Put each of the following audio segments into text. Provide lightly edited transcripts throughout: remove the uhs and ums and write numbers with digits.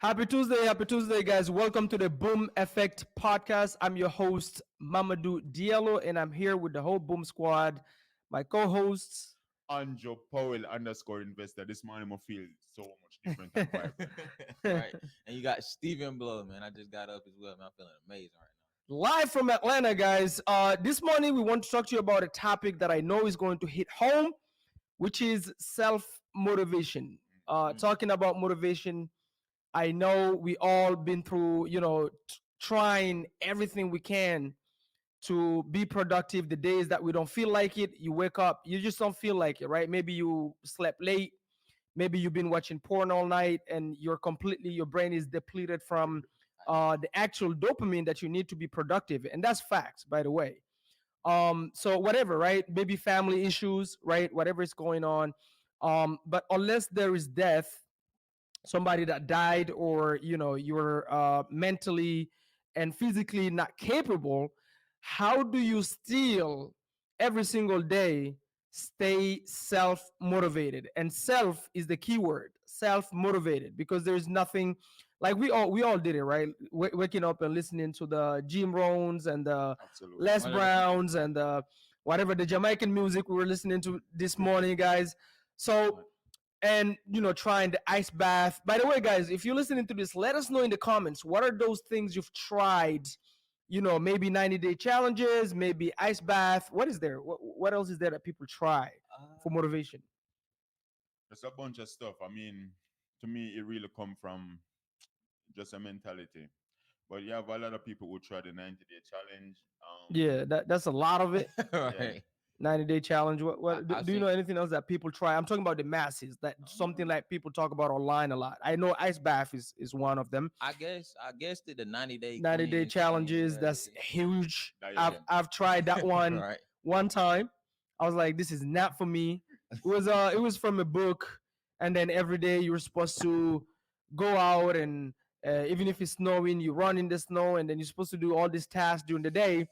Happy Tuesday, guys. Welcome to the Boom Effect podcast. I'm your host, Mamadou Diallo, and I'm here with the whole Boom squad, my co-hosts. Anjo Powell underscore investor. This morning I feel so much different and vibrant. Right. And you got Steven Blow, man. I just got up as well, man. I'm feeling amazing right Live from Atlanta, guys. This morning we want to talk to you about a topic that I know is going to hit home, which is self-motivation. Talking about motivation, I know we all been through, trying everything we can to be productive. The days that we don't feel like it, you wake up, you just don't feel like it, right? Maybe you slept late, maybe you've been watching porn all night, and your brain is depleted from the actual dopamine that you need to be productive, and that's facts, by the way. So whatever, right? Maybe family issues, right? Whatever is going on. But unless there is death, somebody that died, or you're mentally and physically not capable, how do you still every single day stay self motivated? And self is the key word, self motivated, because there's nothing like we all did it, right? Waking up and listening to the Jim Rohns and the Absolutely. Les Browns and whatever the Jamaican music we were listening to this morning, guys. So, and trying the ice bath. By the way, guys, if you're listening to this, let us know in the comments, what are those things you've tried? Maybe 90-day challenges, maybe ice bath. What is there? What else is there that people try for now. motivation? There's a bunch of stuff. I mean, to me, it really come from just a mentality. But you have a lot of people who try the 90-day challenge. Yeah, that's a lot of it. Yeah. Right. 90-day challenge. What I do you know seen anything else that people try? I'm talking about the masses. That something like people talk about online a lot. I know ice bath is one of them. I guess the 90-day 90-day cleanse thing. challenges, Yeah, that's huge. That, I've yeah. I've tried that one right. one time. I was like, this is not for me. It was from a book, and then every day you were supposed to go out, and even if it's snowing, you run in the snow, and then you're supposed to do all these tasks during the day.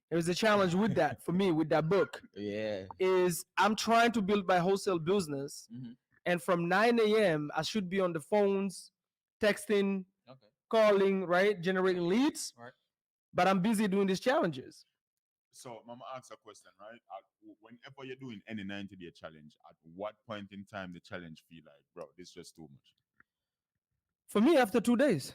There was a challenge with that for me with that book. Yeah. Is I'm trying to build my wholesale business, Hmm. and from 9 a.m. I should be on the phones, texting, Okay. calling, right, generating leads, Right. but I'm busy doing these challenges. So, Mama asks a question, right? Whenever you're doing any 90-day challenge, at what point in time the challenge feel like, bro, this is just too much? For me, after 2 days.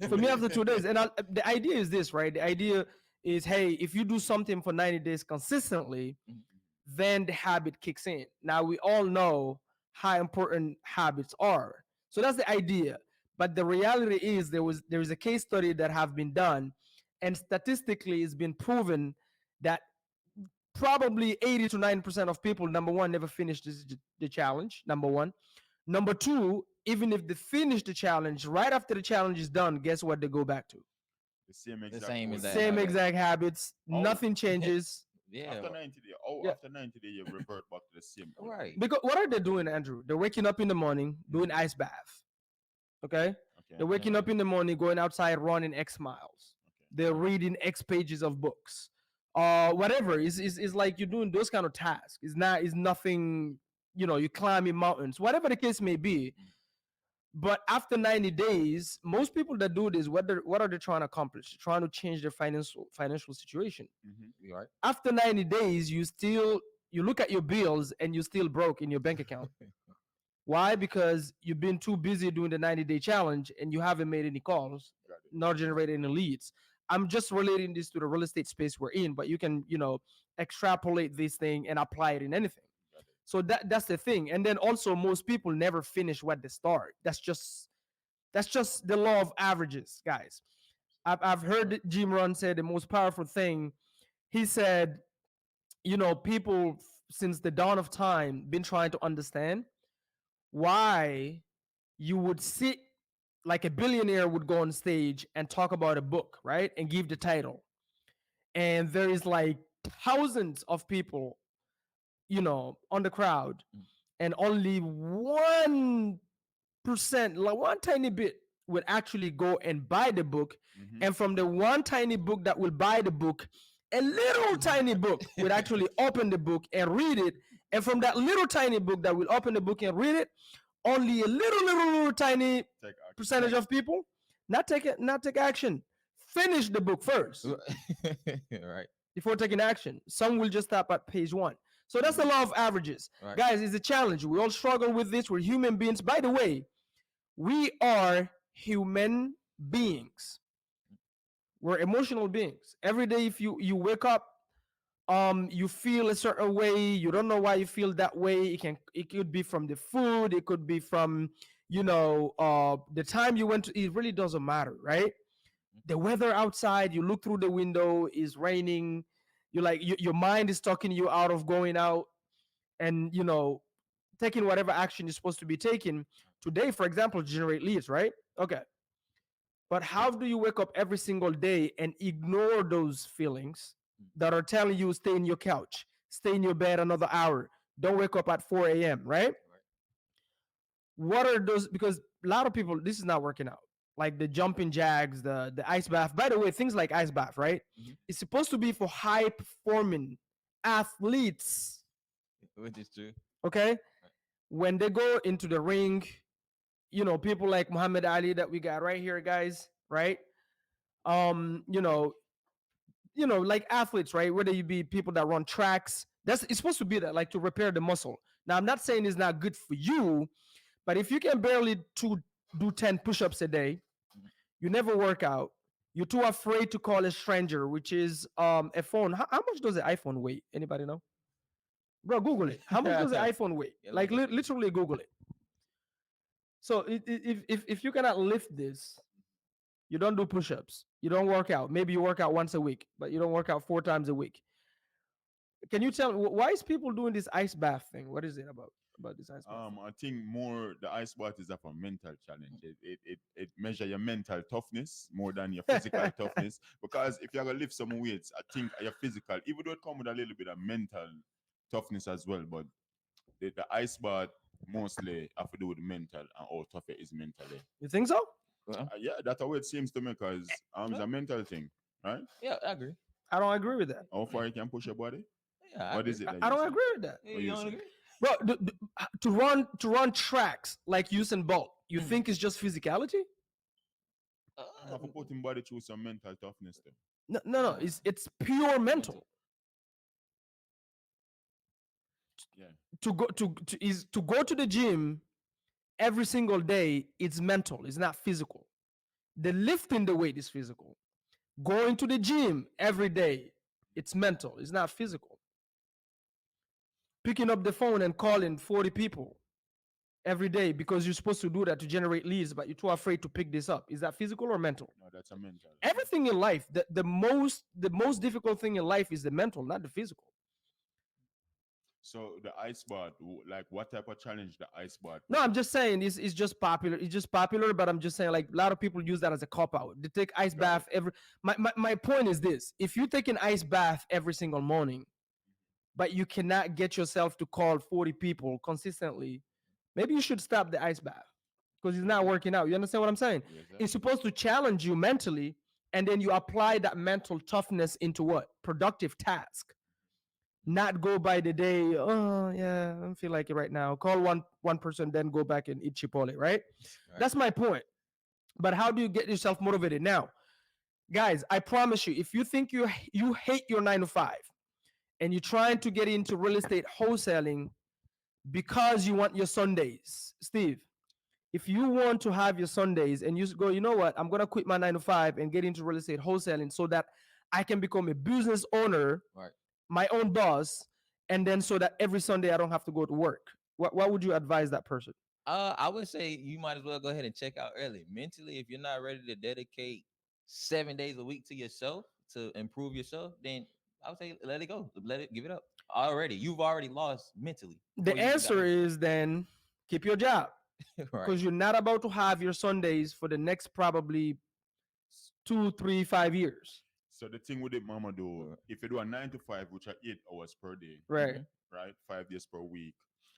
For me, after 2 days. And the idea is this, right? The idea is, hey, if you do something for 90 days consistently, Mhm. then the habit kicks in. Now, we all know how important habits are. So that's the idea. But the reality is there is a case study that have been done, and statistically it's been proven that probably 80 to 90% of people, number one, never finish the challenge, number one. Number two, even if they finish the challenge, right after the challenge is done, guess what they go back to? The same The exact same code. exact Same habit. exact habits, Oh, nothing changes. Yeah. after 90 days. Oh, Yeah. after 90 days, you revert back to the same code. Right. Because what are they doing, Andrew? They're waking up in the morning, doing ice bath. Okay? Okay. They're waking up in the morning, going outside, running X miles. Okay. They're reading X pages of books. Whatever. Is like you're doing those kind of tasks. It's nothing, you're climbing mountains, whatever the case may be. But after 90 days, most people that do this, what are they trying to accomplish? Trying to change their financial situation. Mm-hmm. You right. After 90 days, you look at your bills and you're still broke in your bank account. Why? Because you've been too busy doing the 90-day challenge and you haven't made any calls, Got it. not generated any leads. I'm just relating this to the real estate space we're in, but you can, extrapolate this thing and apply it in anything. Got it. So that's the thing. And then also most people never finish what they start. That's just the law of averages, guys. I've heard Jim Rohn say the most powerful thing. He said, people since the dawn of time been trying to understand why you would sit like a billionaire would go on stage and talk about a book, right? And give the title. And there is like thousands of people, on the crowd, Mm. and only 1%, like one tiny bit, would actually go and buy the book. Mm-hmm. And from the one tiny book that will buy the book, a little tiny book would actually open the book and read it. And from that little tiny book that will open the book and read it, only a little tiny Take action. percentage of people not take action. Finish the book first Right. before taking action. Some will just stop at page one. So that's the law of averages. Right. Guys, it's a challenge. We all struggle with this. We're human beings. By the way, we are human beings. We're emotional beings. Every day if you wake up, you feel a certain way, you don't know why you feel that way. It could be from the food, it could be from the time you went to, it really doesn't matter, right? The weather outside, you look through the window, is raining, your mind is talking you out of going out and taking whatever action is supposed to be taken today, for example, generate leads, right? Okay. But how do you wake up every single day and ignore those feelings that are telling you stay in your couch, stay in your bed another hour, don't wake up at 4 a.m., right? What are those? Because a lot of people, this is not working out. Like the jumping jacks, the ice bath. By the way, things like ice bath, right? It's supposed to be for high performing athletes, Which is true. okay? When they go into the ring, people like Muhammad Ali that we got right here, guys, right? um you know like athletes, right? Whether you be people that run tracks, that's it's supposed to be that, like, to repair the muscle. Now, I'm not saying it's not good for you, but if you can barely do 10 push-ups a day, you never work out, you're too afraid to call a stranger, which is a phone. How much does the iPhone weigh? Anybody know? Bro, Google it. How much does the iPhone weigh? Yeah, Like, literally Google it. So if you cannot lift this, you don't do push-ups, you don't work out. Maybe you work out once a week, but you don't work out 4 times a week. Can you tell me why is people doing this ice bath thing? What is it about this ice bath? I think more the ice bath is of a mental challenge. It measure your mental toughness more than your physical toughness. Because if you're gonna lift some weights, I think your physical, even though it come with a little bit of mental toughness as well, but the ice bath mostly have to do with mental and how tough it is mentally. You think so? Yeah, that's how it seems to me because it's a mental thing, right? Yeah, I agree. I don't agree with that. How far you can push your body? Yeah, What is it that I you don't say? agree with that. Yeah, What you you don't say? agree? Bro, to run tracks like Usain Bolt, you think it's just physicality? You have to put in body through some mental toughness though. No. It's pure mental. Yeah. To go to the gym every single day, it's mental, it's not physical. The lifting the weight is physical. Going to the gym every day, it's mental, it's not physical. Picking up the phone and calling 40 people every day because you're supposed to do that to generate leads, but you're too afraid to pick this up. Is that physical or mental? No, that's a mental. Everything in life, the most difficult thing in life is the mental, not the physical. So the ice bath, like what type of challenge the ice bath? No, I'm just saying it's just popular. It's just popular, but I'm just saying, like, a lot of people use that as a cop out. They take ice bath every. My point is this: if you take an ice bath every single morning, but you cannot get yourself to call 40 people consistently, maybe you should stop the ice bath because it's not working out. You understand what I'm saying? Yes, sir. It's supposed to challenge you mentally, and then you apply that mental toughness into what? Productive task. Not go by the day. Oh yeah, I don't feel like it right now. Call one person, then go back and eat Chipotle. Right? That's my point. But how do you get yourself motivated now, guys? I promise you, if you think you hate your 9 to 5 and you're trying to get into real estate wholesaling because you want your Sundays, Steve. If you want to have your Sundays and you go, you know what? I'm gonna quit my 9 to 5 and get into real estate wholesaling so that I can become a business owner, Right. my own boss, and then so that every Sunday I don't have to go to work. What would you advise that person? I would say you might as well go ahead and check out early. Mentally, if you're not ready to dedicate 7 days a week to yourself to improve yourself, then I would say let it go. Give it up. Already, you've already lost mentally. The answer is then keep your job right. because you're not about to have your Sundays for the next probably 2, 3, 5 years. So the thing with it, Mamadou, if you do a 9 to 5, which are 8 hours per day, Right. right, 5 days per week,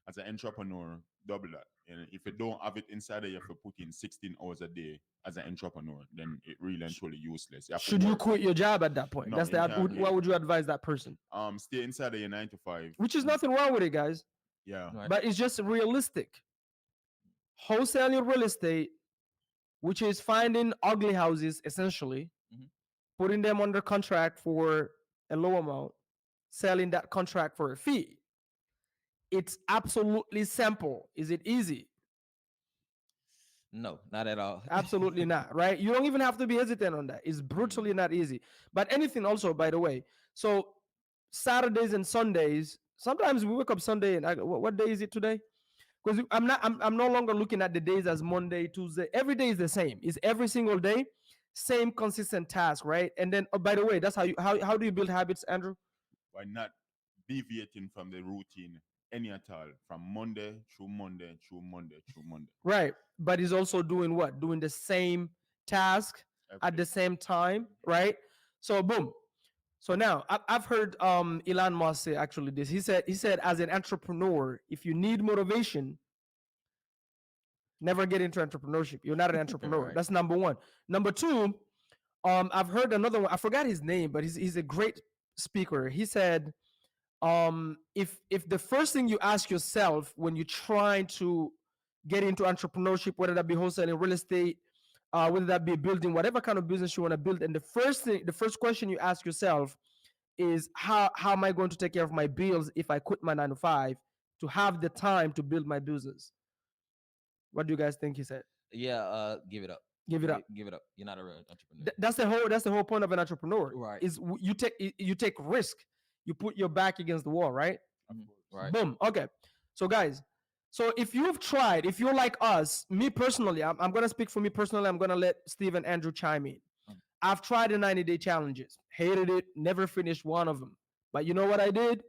as an entrepreneur, double that. And if you don't have it inside of you, if you put in 16 hours a day as an entrepreneur, then it really and truly useless. Should you quit your job at that point? No, That's what would you advise that person? Stay inside of your 9 to 5. Which is nothing wrong with it, guys. Yeah. Right. But it's just realistic. wholesaling real estate, which is finding ugly houses essentially, Mhm. putting them under contract for a low amount, selling that contract for a fee. It's absolutely simple. Is it easy? No, not at all. Absolutely not, right? You don't even have to be hesitant on that. It's brutally not easy. But anything also, by the way. So Saturdays and Sundays, sometimes we wake up Sunday and what day is it today? Because I'm no longer looking at the days as Monday, Tuesday. Every day is the same. It's every single day, same consistent task, right? And then by the way, that's how do you build habits, Andrew? By not deviating from the routine any at all from Monday through Monday through Monday through Monday Right. But he's also doing what? Doing the same task every at day. the same time, right? So boom. So now I've heard Elon Musk say actually this. He said as an entrepreneur, if you need motivation, never get into entrepreneurship. You're not an entrepreneur. Right. That's number one. Number two, I've heard another one. I forgot his name, but he's a great speaker. He said, if the first thing you ask yourself when you're trying to get into entrepreneurship, whether that be wholesaling, real estate, whether that be building whatever kind of business you want to build, and the first question you ask yourself is how am I going to take care of my bills if I quit my 9 to 5 to have the time to build my business? What do you guys think he said? Yeah, give it up. Give it up. Give it up. You're not a real entrepreneur. That's the whole point of an entrepreneur. Right. Is you take risk, you put your back against the wall, right? Of Mhm. course. Right. Boom. Okay. So guys, so if you've tried, if you're like us, me personally, I'm gonna speak for me personally. I'm gonna let Steve and Andrew chime in. Mm. I've tried the 90-day challenges, hated it, never finished one of them. But you know what I did?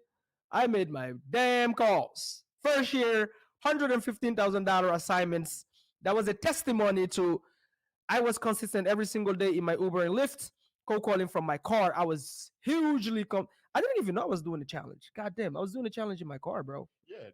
I made my damn calls. First year, $115,000 assignments. That was a testimony to I was consistent every single day in my Uber and Lyft, cold calling from my car. I was hugely I didn't even know I was doing the challenge. God damn, I was doing the challenge in my car, bro. Yeah,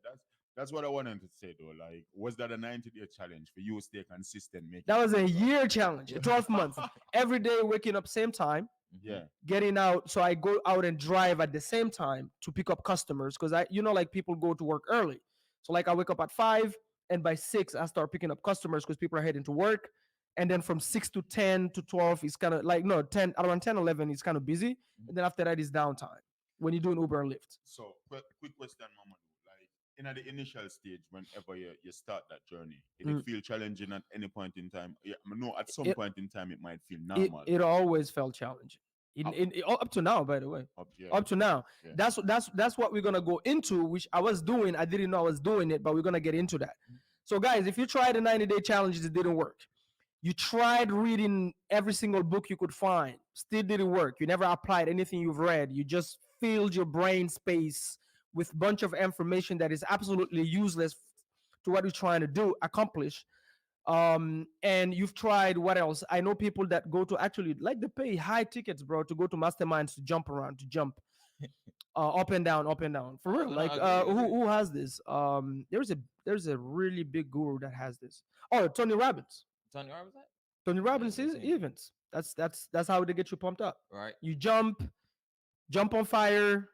that's what I wanted to say though. Like, was that a 90-day challenge for you to stay consistent making That it was a work out? year challenge, a 12 month. Every day waking up same time, Mhm. Yeah, getting out. So I go out and drive at the same time to pick up customers because like people go to work early. So like I wake up at 5 and by 6 I start picking up customers because people are heading to work. And then from 6 to 10 to 12 it's kind of like no 10 around 10 11 it's kind of busy. Mhm. And then after that is downtime when you're doing Uber and Lyft. so quick question, Mamadou. Like, in the initial stage, whenever you start that journey, did it Mm. feel challenging at any point in time? Yeah, I know at some It point in time it might feel it, normal. it always felt challenging. Up, Up to now, by the way. yeah, Up to now. yeah. That's what we're gonna go into, which I was doing. I didn't know I was doing it, but we're gonna get into that. Mhm. So, guys, if you tried the 90-day challenges, it didn't work. You tried reading every single book you could find, still didn't work. You never applied anything you've read. You just filled your brain space with a bunch of information that is absolutely useless to what you're trying to do, accomplish. And you've tried what else? I know people that go to actually like they pay high tickets, bro, to go to masterminds to jump around, to jump up and down for real. No, Like who has this? There's a really big guru that has this. Oh, Tony Robbins. Tony Robbins, that? Tony Yeah, Robbins I've is seen it. events. That's how they get you pumped up. Right. You jump on fire,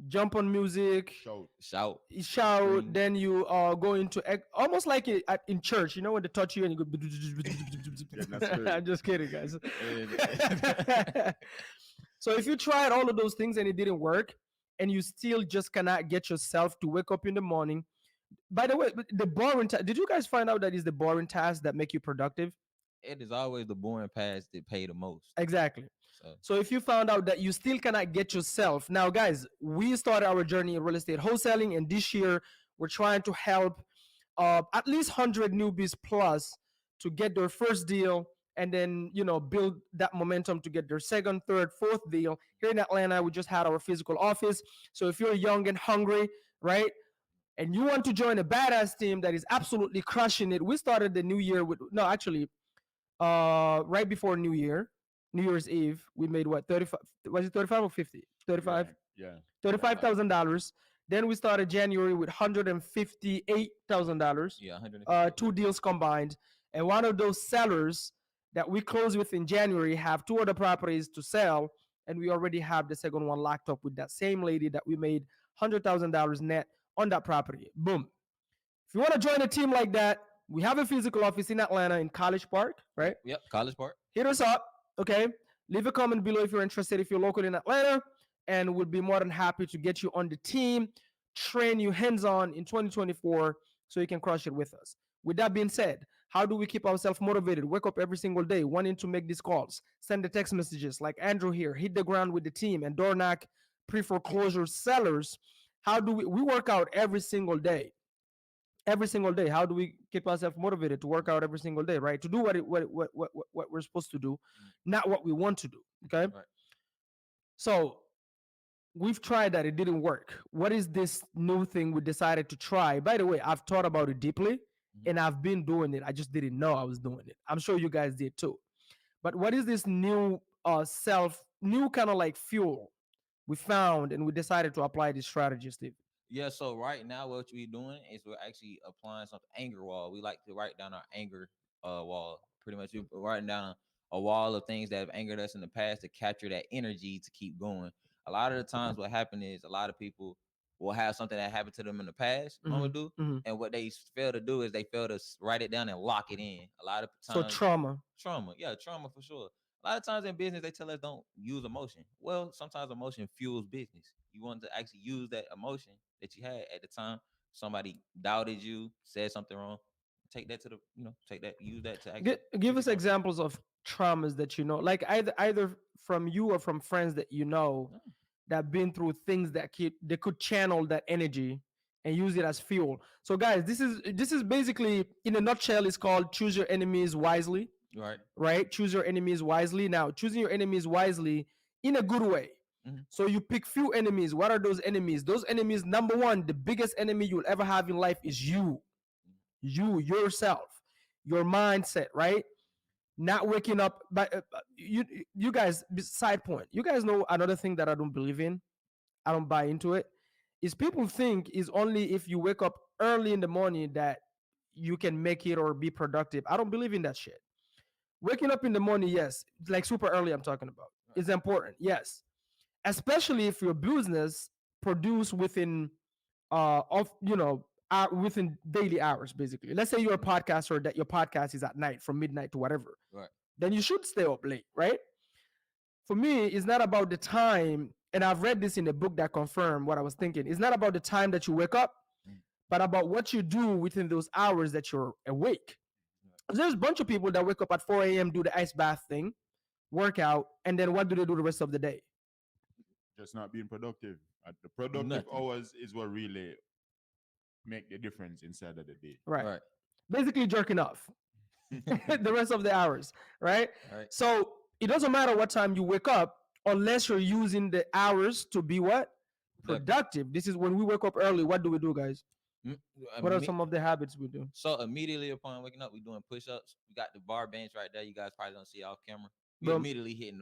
jump on music, Shout. Shout. you shout, Scream. then you go into almost like in church, you know, when they touch you and you go. Getting a spirit. I'm just kidding, guys. And- So if you tried all of those things and it didn't work, and you still just cannot get yourself to wake up in the morning. By the way, the boring did you guys find out that is the boring tasks that make you productive? it is always the boring paths that pay the most. Exactly. So So if you found out that you still cannot get yourself, now guys, we started our journey in real estate wholesaling, and this year we're trying to help at least 100 newbies plus to get their first deal, and then build that momentum to get their second, third, fourth deal. Here in Atlanta, we just had our physical office. So if you're young and hungry, right, and you want to join a badass team that is absolutely crushing it, we started the new year with no, actually, right before New Year's Eve, we made what 35? Was it 35 or 50? 35. Yeah. $35,000. Then we started January with $158,000. yeah, 150. Two deals combined, and one of those sellers that we closed with in January have two other properties to sell, and we already have the second one locked up with that same lady that we made $100,000 net on that property. Boom. If you want to join a team like that, We have a physical office in Atlanta in College Park, right? Yep. College Park. Hit us up, okay? Leave a comment below if you're interested, if you're local in Atlanta, and we'll be more than happy to get you on the team, train you hands on in 2024 so you can crush it with us. With that being said, how do we keep ourselves motivated? Wake up every single day wanting to make these calls, send the text messages like Andrew here, hit the ground with the team, and door knock pre foreclosure sellers. How do we work out every single day? Every single day, how do we keep ourselves motivated to work out every single day, right? To do what we're supposed to do, not what we want to do. Okay. Right. So we've tried that, it didn't work. What is this new thing we decided to try? By the way, I've thought about it deeply and I've been doing it. I just didn't know I was doing it. I'm sure you guys did too. But what is this new new kind of like fuel we found and we decided to apply this strategy, Steve? Yeah, so right now what we're doing is we're actually applying something anger wall. We like to write down our anger wall. Pretty much we're writing down a wall of things that have angered us in the past to capture that energy to keep going. A lot of the times what happened is a lot of people will have something that happened to them in the past, Mamadou, and what they fail to do is they fail to write it down and lock it in. A lot of So times trauma. yeah, trauma for sure. A lot of times in business, they tell us don't use emotion. Well, sometimes emotion fuels business. You want to actually use that emotion that you had at the time. Somebody doubted you, said something wrong. Take that to the, take that, use that to actually Give keep us it going. examples of traumas that you know, like either from you or from friends that you know Yeah. that have been through things that they could channel that energy and use it as fuel. So guys, this is basically, in a nutshell, it's called choose your enemies wisely, Right. right? Choose your enemies wisely. Now, choosing your enemies wisely in a good way. Mhm. So you pick few enemies. What are those enemies? Those enemies, number one, the biggest enemy you'll ever have in life is you yourself, your mindset, right? Not waking up. But you guys, side point, you guys know another thing that I don't believe in, I don't buy into it, is people think is only if you wake up early in the morning that you can make it or be productive. I don't believe in that shit. Waking up in the morning, yes, like super early, I'm talking about, Right. is important, yes, especially if your business produce within of within daily hours. Basically, let's say you're a podcaster, that your podcast is at night from midnight to whatever, Right. then you should stay up late, right? For me, it's not about the time, and I've read this in a book that confirmed what I was thinking. It's not about the time that you wake up, Mm. but about what you do within those hours that you're awake. There's a bunch of people that wake up at 4 a.m., do the ice bath thing, workout, and then what do they do the rest of the day? Just not being productive. The productive Nothing. hours is what really make the difference inside of the day. Right. Right. Basically jerking off the rest of the hours, right? Right. So it doesn't matter what time you wake up unless you're using the hours to be what? Productive. This is when we wake up early. What do we do, guys? Mm, What are imme- some of the habits we do? So immediately upon waking up, we're doing push-ups. We got the bar bench right there. You guys probably don't see it off camera. We Boom. immediately hitting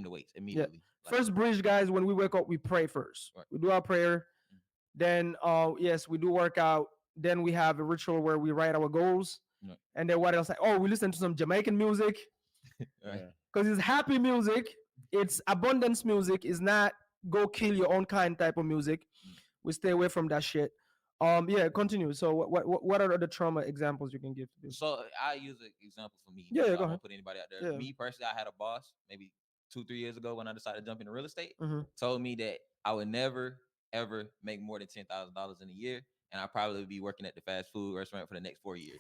the weights Yeah. immediately. Like, First bridge, guys, when we wake up, we pray first. Right. We do our prayer. Mm. Then, yes, we do work out. Then we have a ritual where we write our goals. Right. And then what else? Oh, we listen to some Jamaican music right. Yeah. because it's happy music. It's abundance music. It's not go kill your own kind type of music. Mm. We stay away from that shit. Yeah, continue. So what are the trauma examples you can give to people? So I use an example for me. Yeah, So yeah, I go ahead. won't put anybody out there. Yeah. Me personally, I had a boss maybe 2-3 years ago when I decided to jump into real estate. Mm-hmm. Told me that I would never ever make more than $10,000 in a year, and I probably would be working at the fast food restaurant for the next 4 years.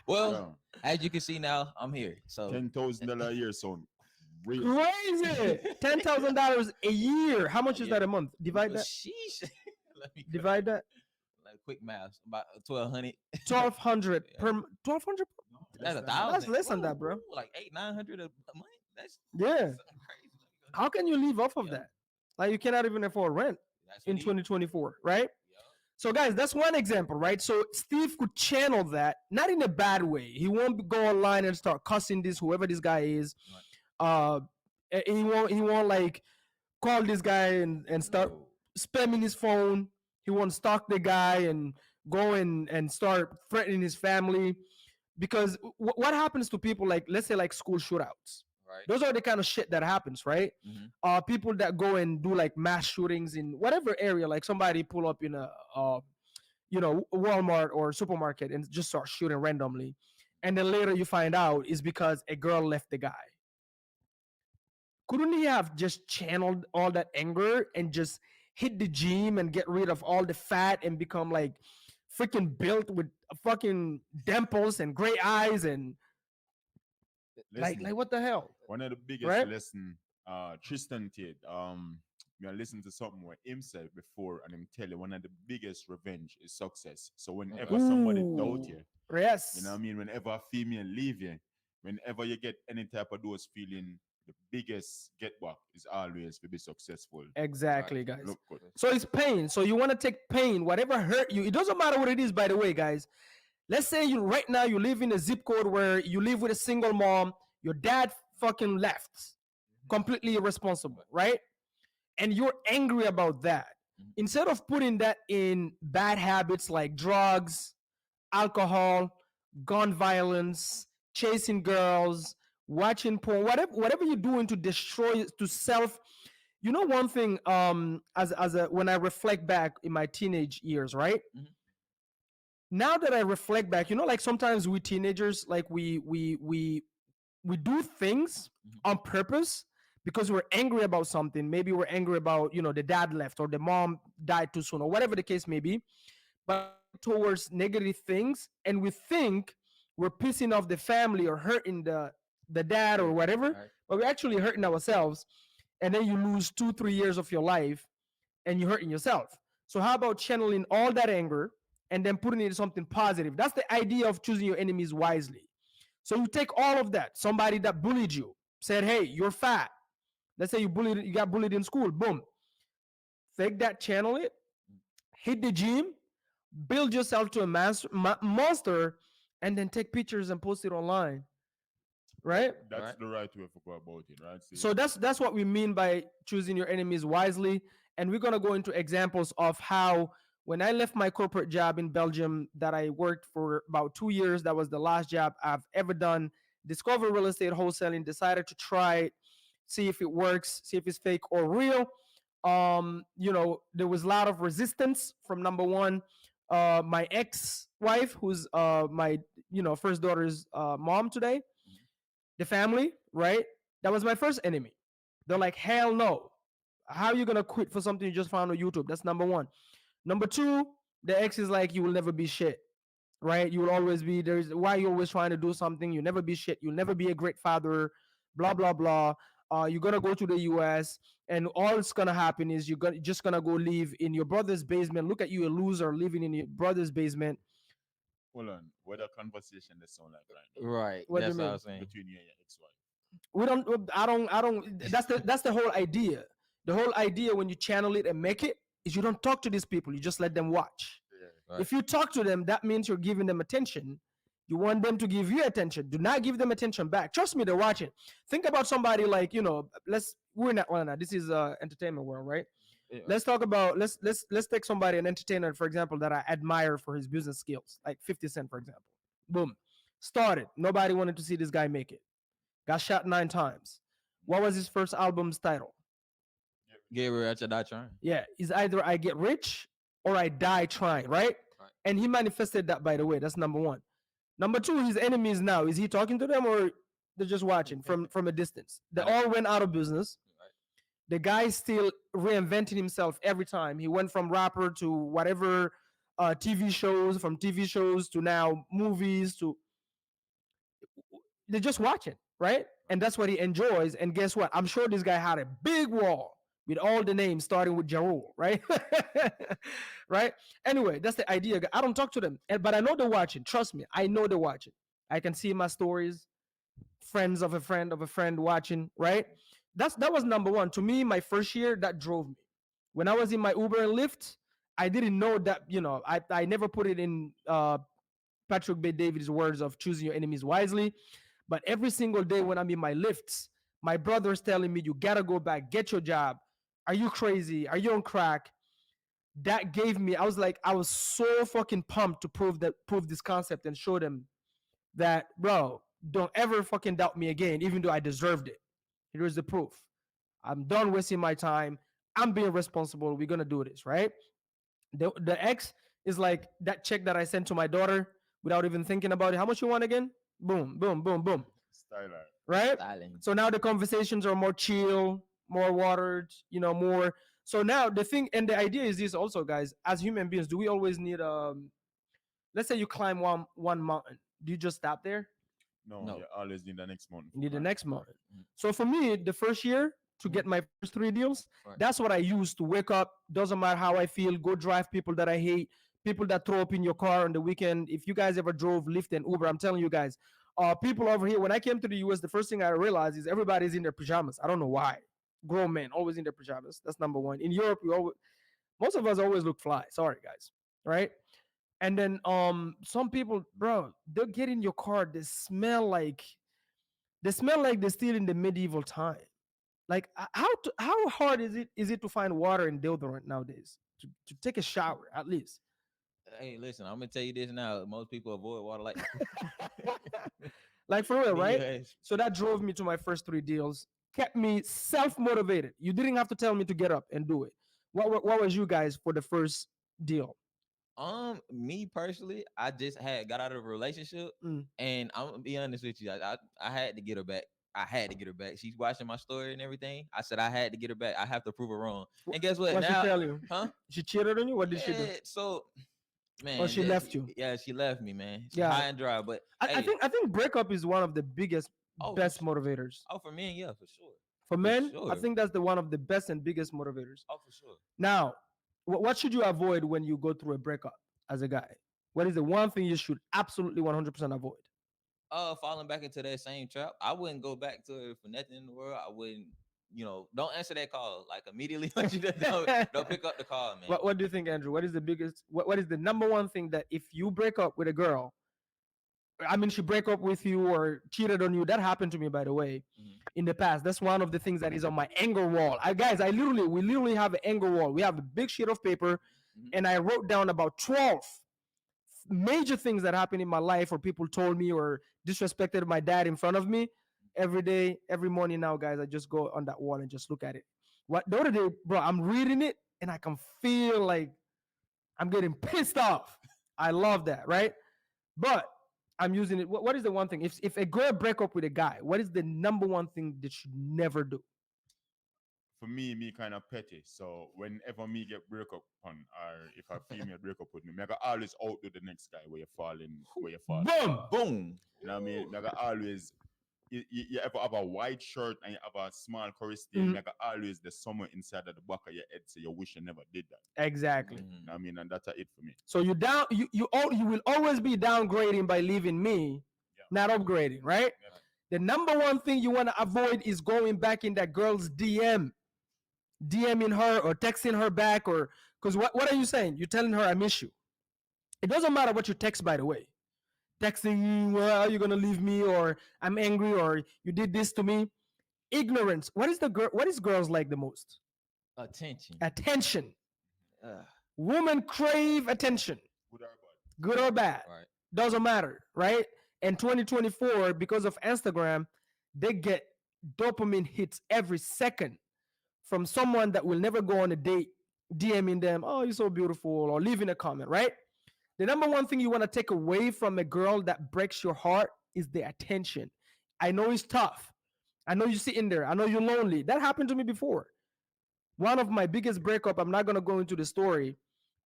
Well, as you can see now, I'm here. So $10,000 a year sound crazy. Crazy. $10,000 a year. How much is Yeah. that a month? Divide that. Sheesh. Let me Divide that. like quick math. About 1,200. 1,200 Yeah. per 1,200. That's Less than 1,000. That's less than Whoa, that, bro. whoa, like 800-900 a month. That's Yeah. something crazy. Let me go- How can you live off of Yeah. that? Like you cannot even afford rent That's in what he- 2024, right? Yeah. So guys, that's one example, right? So Steve could channel that, not in a bad way. He won't go online and start cussing whoever this guy is. Right. And he won't like call this guy and start No. spamming his phone. He won't stalk the guy and go and start threatening his family. Because what happens to people, like, let's say like school shootouts? Right. Those are the kind of shit that happens, right? Mhm. People that go and do like mass shootings in whatever area, like somebody pull up in Walmart or supermarket and just start shooting randomly, and then later you find out is because a girl left the guy. Couldn't he have just channeled all that anger and just hit the gym and get rid of all the fat and become like freaking built with fucking dimples and gray eyes and Listen, like what the hell, one of the biggest right? lesson, Tristan did, me I listen to something where him said before, and him tell you one of the biggest revenge is success. So whenever Okay. somebody doubt Ooh, you, you know what I yes, mean? Whenever a female leave you, whenever you get any type of those feeling, the biggest get back is always to be successful. Right. exactly, guys. Look good. So it's pain. So you want to take pain, whatever hurt you. It doesn't matter what it is, by the way, guys. Let's say you right now you live in a zip code where you live with a single mom. Your dad fucking left, completely irresponsible, right? And you're angry about that. Mhm. Instead of putting that in bad habits like drugs, alcohol, gun violence, chasing girls, watching porn, whatever you're doing to destroy, to self. One thing, as a when I reflect back in my teenage years, right? Mhm. Now that I reflect back, like sometimes we teenagers, like we do things Mhm. on purpose because we're angry about something. Maybe we're angry about, the dad left or the mom died too soon or whatever the case may be. But we look towards negative things and we think we're pissing off the family or hurting the dad or whatever, Right. but we're actually hurting ourselves. And then you lose 2 3 years of your life and you're hurting yourself. So how about channeling all that anger and then putting it into something positive? That's the idea of choosing your enemies wisely. So you take all of that. Somebody that bullied you said, "Hey, you're fat." Let's say you got bullied in school. Boom. Take that, channel it, hit the gym, build yourself to a monster, and then take pictures and post it online. Right? That's Right. the right way to go about it, right? See, So that's what we mean by choosing your enemies wisely. And we're gonna go into examples of how when I left my corporate job in Belgium that I worked for about 2 years, that was the last job I've ever done. Discover real estate wholesaling, decided to try it, see if it works, see if it's fake or real. There was a lot of resistance from number one, my ex-wife, who's my first daughter's mom today, Mhm. the family, right? That was my first enemy. They're like, hell no. How are you gonna quit for something you just found on YouTube? That's number one. Number two, the ex is like, you will never be shit, right? You will always be there's why you're always trying to do something. You'll never be shit. You'll never be a great father. Blah blah blah. You're gonna go to the U.S. and all that's gonna happen is you're just gonna go live in your brother's basement. Look at you, a loser living in your brother's basement. hold on. What a conversation that sound like right now Right. What do you That's what I mean? was saying. between you and your ex-wife. We don't I don't that's the whole idea. The whole idea when you channel it and make it is you don't talk to these people, you just let them watch. Yeah. Right. If you talk to them, that means you're giving them attention. You want them to give you attention. Do not give them attention back. Trust me, they're watching. Think about somebody like, we're not well now. This is entertainment world, right? Yeah. Let's talk about let's take somebody, an entertainer, for example, that I admire for his business skills, like 50 Cent, for example. Boom. Started. Nobody wanted to see this guy make it. Got shot 9 times. What was his first album's title? Get rich or die trying. Yeah, it's either I get rich or I die trying, right? Right. And he manifested that, by the way. That's number one. Number two, his enemies now. Is he talking to them or they're just watching from a distance? They Right. all went out of business. Right. The guy still reinventing himself every time. He went from rapper to whatever TV shows, from TV shows to now movies to they're just watching, right? And that's what he enjoys. And guess what? I'm sure this guy had a big wall with all the names starting with Jarul, right? Right? Anyway, that's the idea. I don't talk to them, but I know they're watching. Trust me, I know they're watching. I can see my stories, friends of a friend watching, right? That was number one. To me, my first year, that drove me. When I was in my Uber and Lyft, I didn't know that, I never put it in Patrick B. David's words of choosing your enemies wisely. But every single day when I'm in my lifts, my brother's telling me, you gotta go back, get your job. Are you crazy? Are you on crack? That gave me, I was so fucking pumped to prove this concept and show them that, bro, don't ever fucking doubt me again, even though I deserved it. Here's the proof. I'm done wasting my time. I'm being responsible. We're gonna do this, right? The ex It's like that check that I sent to my daughter without even thinking about it. How much you want again? Boom, boom, boom, boom. Styler. Right? Styling. So now the conversations are more chill, more watered, more. So now the thing and the idea is this also, guys, as human beings, do we always need let's say you climb one mountain. Do you just stop there? No, you No. always need the next month You for need the climb. next mountain. Mhm. So for me, the first year to Mhm. get my first 3 deals, Right. that's what I use to wake up. Doesn't matter how I feel, go drive people that I hate, people that throw up in your car on the weekend. If you guys ever drove Lyft and Uber, I'm telling you guys, people over here, when I came to the US, the first thing I realized is everybody's in their pajamas. I don't know why. Grown men always in their pajamas. That's number one. In Europe, most of us always look fly. Sorry, guys. Right? And then some people, bro, they'll get in your car, they smell like they're still in the medieval time. Like how hard is it to find water and deodorant nowadays to take a shower at least? Hey, listen, I'm gonna tell you this now. Most people avoid water like Like for real, right? yes. So that drove me to my first 3 deals, kept me self motivated. You didn't have to tell me to get up and do it. What was you guys for the first deal? Me personally, I just had got out of a relationship, Mm. and I'm gonna be honest with you. I had to get her back. I had to get her back. She's watching my story and everything. I said I had to get her back. I have to prove her wrong. And guess what? What she Now, tell you? huh? She cheated on you? What did she do? Yeah. So, Or man, she left you? yeah, she left me, man. She Yeah. high and dry. But I hey, think I think breakup is one of the biggest, oh best motivators. oh for men, yeah, for sure, For for men, I sure, think that's the one of the best and biggest motivators. oh for sure. Now, what should you avoid when you go through a breakup as a guy? What is the one thing you should absolutely 100% avoid? Falling back into that same trap, I wouldn't go back to her for nothing in the world. I wouldn't, don't answer that call like immediately. You just don't pick up the call, man. What do you think, Andrew? What is the biggest? What is the number one thing that if you break up with a girl, I mean, she break up with you or cheated on you? That happened to me, by the way, Mhm. in the past. That's one of the things that is on my anger wall. Guys, we literally have an anger wall. We have a big sheet of paper, Mhm. and I wrote down about 12 major things that happened in my life, or people told me or disrespected my dad in front of me. Every day, every morning now, guys, I just go on that wall and just look at it. What the other day, bro, I'm reading it and I can feel like I'm getting pissed off. I love that, right? But I'm using it. What is the one thing? If a girl break up with a guy, what is the number one thing that you never do? For me kind of petty. So whenever me get break up on, or if a female break up with me, I can always outdo the next guy where you fall. Boom. Boom. You know what I mean? I can always you ever have a white shirt and you have a small curry stain, Mhm. like always there's somewhere inside of the back of your head so you wish you never did that. Exactly. You know what I mean? And that's it for me. So you will always be downgrading by leaving me, Yeah. not upgrading, right? Yeah. The number one thing you want to avoid is going back in that girl's DMing her or texting her back, or because what are you saying? You're telling her I miss you. It doesn't matter what you text, by the way. Texting, well, are you gonna leave me, or I'm angry, or you did this to me. Ignorance. What is girls like the most? Attention. Attention. Uh, Women crave attention, Good or bad? good or bad. right. Doesn't matter, right? In 2024, because of Instagram, they get dopamine hits every second from someone that will never go on a date, DMing them, oh, you're so beautiful, or leaving a comment, right? The number one thing you want to take away from a girl that breaks your heart is the attention. I know it's tough. I know you're sitting there. I know you're lonely. That happened to me before. One of my biggest breakup, I'm not going to go into the story,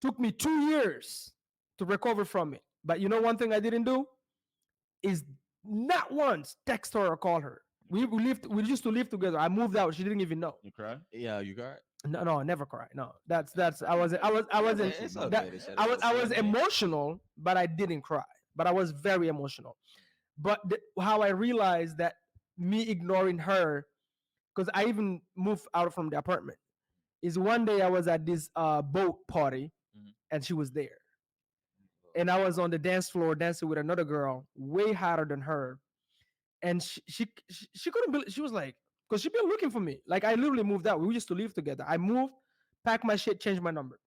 took me 2 years to recover from it. But you know one thing I didn't do is not once text her or call her. We used to live together. I moved out. She didn't even know. You cry? Yeah, you got it. No, I never cry. No, that's I wasn't It's that okay to shut I it was up, I was man. emotional, but I didn't cry. But I was very emotional. But how I realized that me ignoring her, because I even moved out from the apartment, is one day I was at this boat party Mhm. and she was there, and I was on the dance floor dancing with another girl way hotter than her, and she couldn't believe. She was like, because she been looking for me. Like I literally moved out. We used to live together. I moved, packed my shit, changed my number.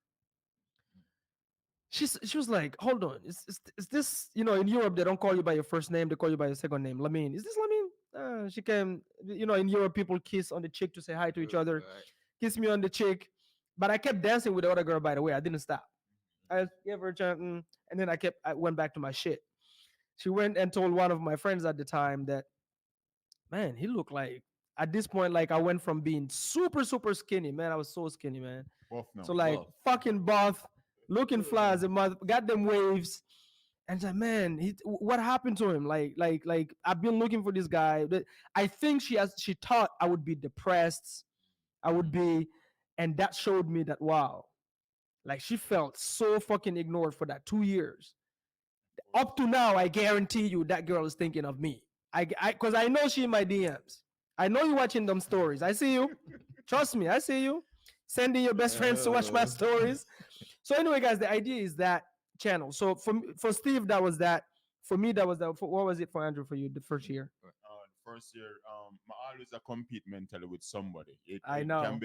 She was like, hold on, is this, in Europe they don't call you by your first name, they call you by your second name. Lamine, is this Lamine? She came, in Europe people kiss on the cheek to say hi to each other. Right. Kiss me on the cheek. But I kept dancing with the other girl, by the way. I didn't stop. I gave her a chance, and then I went back to my shit. She went and told one of my friends at the time that, man, he looked like, at this point, like I went from being super super skinny, man. I was so skinny, man. Buff So now. like Buff. fucking buff, looking fly as a mother, got them waves. And I said, man, what happened to him? Like I've been looking for this guy. I think she thought I would be depressed. I would be, and that showed me that, wow, like she felt so fucking ignored for that 2 years. Up to now, I guarantee you that girl is thinking of me. Because I know she in my DMs. I know you watching them stories. I see you. Trust me, I see you. Sending your best friends to watch my Oh. stories. So anyway, guys, the idea is that channel. So for Steve, that was that. For me, that was that. What was it for Andrew for you the first year? First year, I always a compete mentally with somebody. I It know. can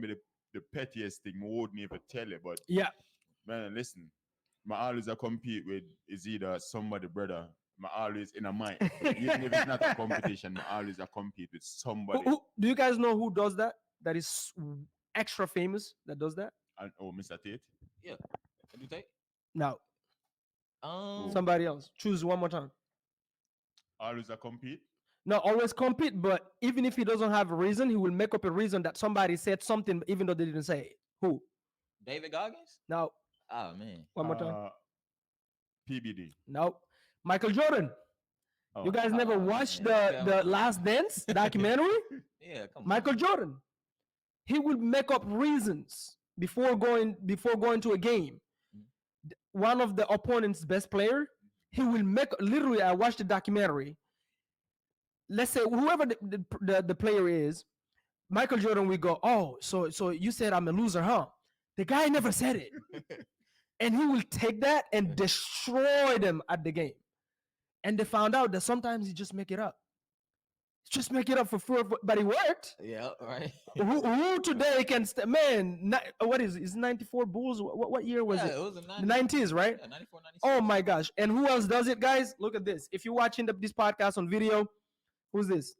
be the pettiest thing. I wouldn't even tell you, but Yeah. man, listen. I always a compete with is either somebody brother. I always in a mind. Even if it's not a competition, I always a compete with somebody. Do you guys know who does that? That is extra famous. That does that. And oh, Mr. Tate. Yeah. What do you take? Now, Um. somebody else. Choose one more time. Always a compete. No, always compete, but even if he doesn't have a reason, he will make up a reason that somebody said something, even though they didn't say it. Who? David Goggins. Now, Oh man. one more time. PBD. No, Michael Jordan. Oh. You guys never Oh, watched man. the Come on. Last Dance documentary? Yeah. Come Michael on. Jordan. He would make up reasons before going to a game. One of the opponent's best player, he will make literally. I watched the documentary. Let's say whoever the player is, Michael Jordan, we go, oh, so you said I'm a loser, huh? The guy never said it. And he will take that and destroy them at the game. And they found out that sometimes he just make it up. Just make it up for free, but it worked. Yeah. Right. Who today can man? What is it? Is 94 Bulls? What year was Yeah, it? it was a The 90s, right? Yeah, 94, 96. Oh my gosh! And who else does it, guys? Look at this. If you're watching this podcast on video, who's this?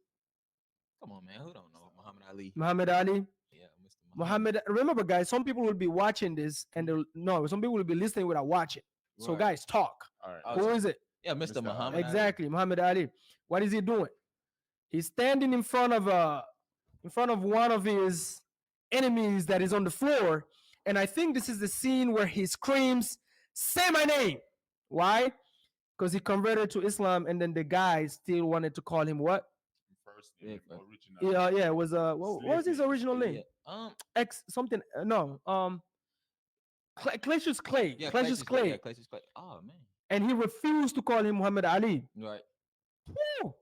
Come on, man. Who don't know Muhammad Ali? Muhammad Ali. Yeah, Mr. Muhammad. Remember, guys, some people will be watching this and no, some people will be listening without watching. So, Right. guys, talk. All right. Oh, Who is it? Yeah, Mr. Mr. Muhammad Ali. Exactly, Muhammad Ali. What is he doing? He's standing in front of one of his enemies that is on the floor, and I think this is the scene where he screams, "Say my name!" Why? Because he converted to Islam, and then the guy still wanted to call him what? First name, Yeah, original. Yeah, it was what was his original name? Yeah. X something. No, Clacius Clay. Yeah, Clacius Clay. Yeah, Clacius Clay. Oh man. And he refused to call him Muhammad Ali. Right. Woo!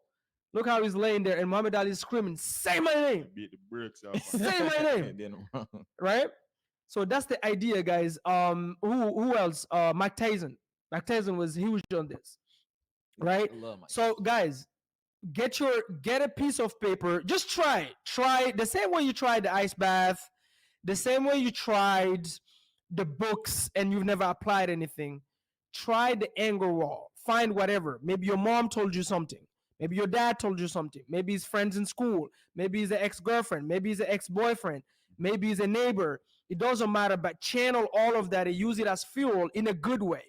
Look how he's laying there, and Muhammad Ali is screaming, "Say my name! Beat the bricks off. Say my name!" And then wrong. Right? So that's the idea, guys. Who else? Mike Tyson. Mike Tyson was huge on this, right? I love Mike. So, guys, get a piece of paper. Just try it. Try the same way you tried the ice bath, the same way you tried the books, and you've never applied anything. Try the anger wall. Find whatever. Maybe your mom told you something. Maybe your dad told you something. Maybe his friends in school. Maybe he's an ex-girlfriend. Maybe he's an ex-boyfriend. Maybe he's a neighbor. It doesn't matter, but channel all of that and use it as fuel in a good way.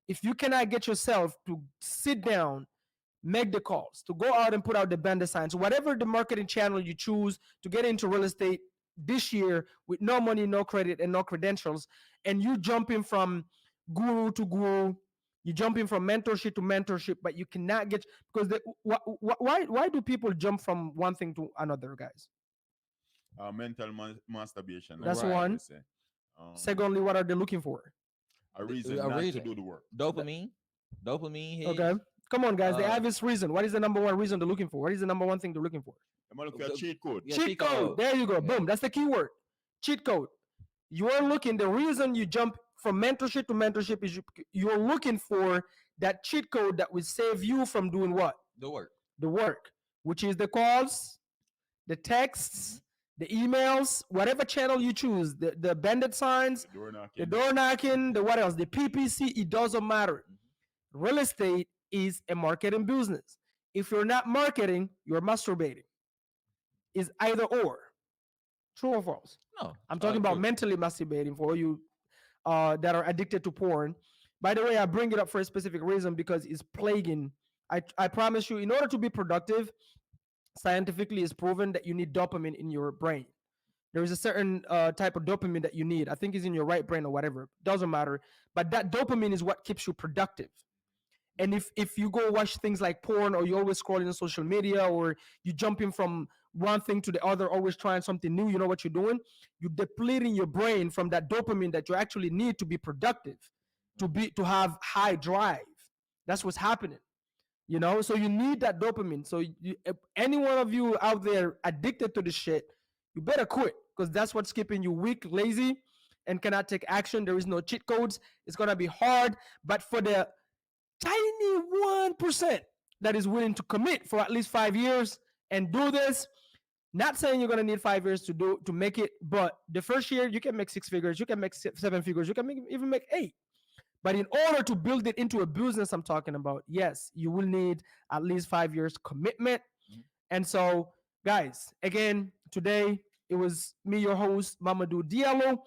If you cannot get yourself to sit down, make the calls, to go out and put out the bandit signs, whatever the marketing channel you choose to get into real estate this year with no money, no credit, and no credentials, and you jumping from guru to guru, you jumping from mentorship to mentorship, but you cannot get, because why do people jump from one thing to another, guys? Mental masturbation. That's Right. one. Say. Secondly, what are they looking for? A reason A not reason. to do the work. Dopamine hits. Okay. Come on, guys. The Uh, obvious reason. What is the number one reason they're looking for? What is the number one thing they're looking for? I'm looking for a cheat code. Yeah, cheat cheat code. code. There you go. Yeah. Boom. That's the key word. Cheat code. You're looking, the reason you jump from mentorship to mentorship is you're looking for that cheat code that will save you from doing what? The work. The work, which is the calls, the texts, the emails, whatever channel you choose, the bandit signs, Door knocking. the door knocking, the what else, the PPC, it doesn't matter. Real estate is a marketing business. If you're not marketing, you're masturbating. It's either or. True or false? No. I'm talking about true. mentally masturbating for you that are addicted to porn. By the way, I bring it up for a specific reason because it's plaguing. I promise you, in order to be productive, scientifically it's proven that you need dopamine in your brain. There is a certain type of dopamine that you need. I think it's in your right brain or whatever. Doesn't matter. But that dopamine is what keeps you productive. And if you go watch things like porn, or you always scrolling on social media, or you jumping from one thing to the other, always trying something new, you know what you're doing? You're depleting your brain from that dopamine that you actually need to be productive, to have high drive. That's what's happening. So you need that dopamine. So if any one of you out there addicted to this shit, you better quit, because that's what's keeping you weak, lazy, and cannot take action. There is no cheat codes. It's gonna be hard, but for the tiny 1% that is willing to commit for at least 5 years and do this, not saying you're gonna need 5 years to make it, but the first year you can make 6 figures, you can make 7 figures, you can even make 8. But in order to build it into a business, I'm talking about, yes, you will need at least 5 years commitment. Mhm. And so, guys, again, today it was me, your host, Mamadou Diallo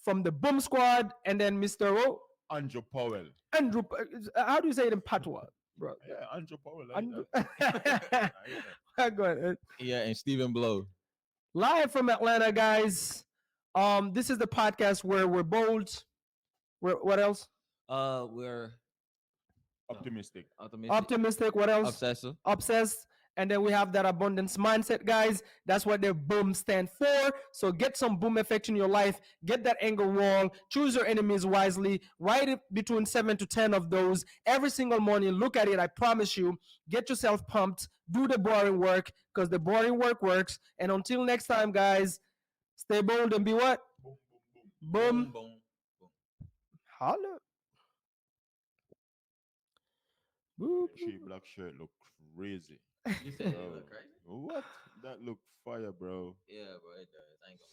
from the Boom Squad, and then Mr. Andrew Powell. Andrew. How do you say it in Patois, bro? Yeah, Andrew Powell. Like Andrew. that. Go ahead. Yeah, and Stephen Blow. Live from Atlanta, guys. This is the podcast where we're bold. What else? We're Optimistic. Optimistic. What else? Obsessive. Obsessed. And then we have that abundance mindset, guys. That's what the boom stand for. So get some boom effect in your life. Get that anger wall. Choose your enemies wisely. Write it between 7 to 10 of those every single morning. Look at it. I promise you. Get yourself pumped. Do the boring work, because the boring work works. And until next time, guys, stay bold and be what? Boom, boom, boom. Boom. Boom. Boom. Holla. Boop, That tree black shirt look crazy. You said it Bro. look crazy? What? That look fire, bro. Yeah, bro, it does. I ain't gonna